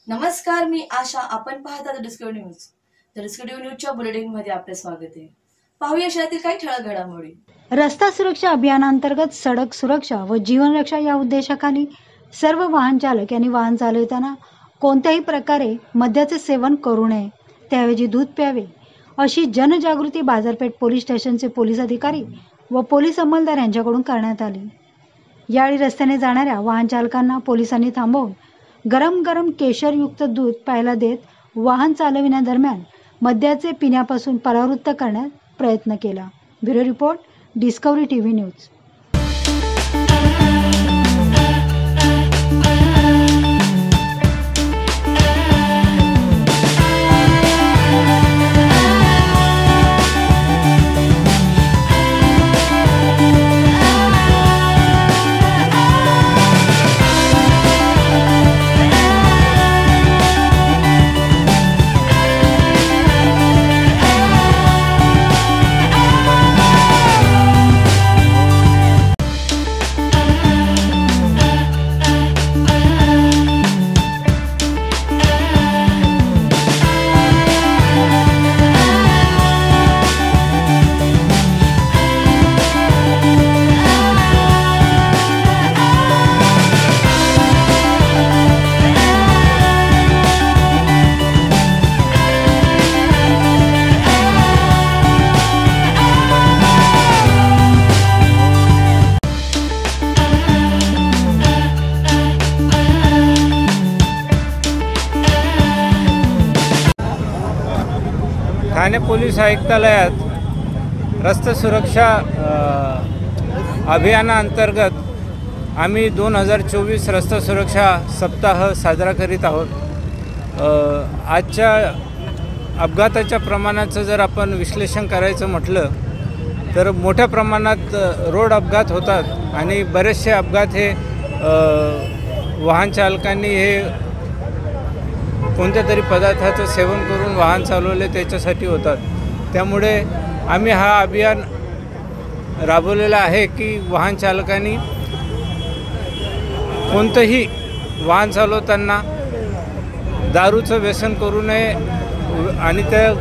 नमस्कार, मी आशा. आपण पाहता डिस्कव्हरी न्यूज. तर डिस्कव्हरी न्यूजच्या बुलेटिनमध्ये आपले स्वागत आहे. पाहूया शहरातील काही ठळक घडामोडी. रस्ता सुरक्षा अभियानांतर्गत सडक सुरक्षा व जीवन रक्षा या उद्देशाखाली सर्व वाहन चालक यांनी वाहन चालवताना कोणत्याही प्रकारे मद्याचे सेवन करू नये, त्याऐवजी दूध प्यावे, अशी जनजागृती बाजारपेठ पोलीस स्टेशनचे पोलीस अधिकारी व पोलीस अंमलदार यांच्याकडून करण्यात आली. यावेळी रस्त्याने जाणाऱ्या वाहन चालकांना पोलिसांनी थांबवून गरम गरम केशरयुक्त दूध प्यायला देत वाहन चालविण्यादरम्यान मद्याचे पिण्यापासून परावृत्त करण्यात प्रयत्न केला. Bureau report, discovery TV news. Thane police आयुक्तालयात रस्ता सुरक्षा अभियानाअंतर्गत आम्ही 2024 रस्ता सुरक्षा सप्ताह साजरा करीत आहोत. आजच्या अपघाताच्या प्रमाणाचं जर आपण विश्लेषण करायचं म्हटलं तर मोठ्या प्रमाणात रोड अपघात होतात आणि बरेचसे अपघात हे वाहन चालकांनी हे कोणत्या तरी पदार्थाचं सेवन करून वाहन चालवले त्याच्यासाठी होतात. त्यामुळे आम्ही हा अभियान राबवलेला आहे की वाहन चालकांनी कोणतंही वाहन चालवताना दारूचं व्यसन करू नये आणि त्या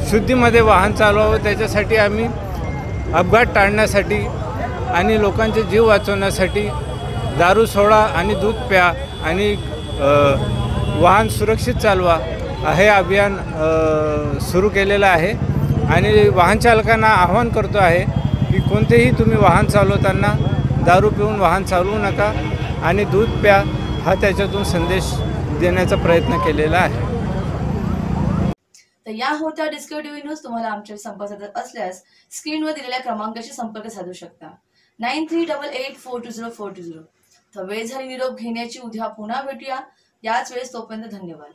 शुद्धीमध्ये वाहन चालवावं. त्याच्यासाठी आम्ही अपघात टाळण्यासाठी आणि लोकांचे जीव वाचवण्यासाठी दारू सोडा आणि दूध प्या आणि वाहन सुरक्षित चालवा हे अभियान सुरू केलेलं आहे. आणि वाहन चालकांना आवाहन करतो आहे की कोणतेही तुम्ही वाहन चालवताना दारू पिऊन वाहन चालवू नका आणि दूध प्या हा त्याच्यातून संदेश देण्याचा प्रयत्न केलेला आहे. तर या होत्या डिस्कव्हरी न्यूज. तुम्हाला आमच्या संपर्क साधत असल्यास स्क्रीनवर दिलेल्या क्रमांकाशी संपर्क साधू शकता. 9388420420. तर वेळ झाली निरोप घेण्याची. उद्या पुन्हा भेटूया याच वेळेस. तोपर्यंत धन्यवाद.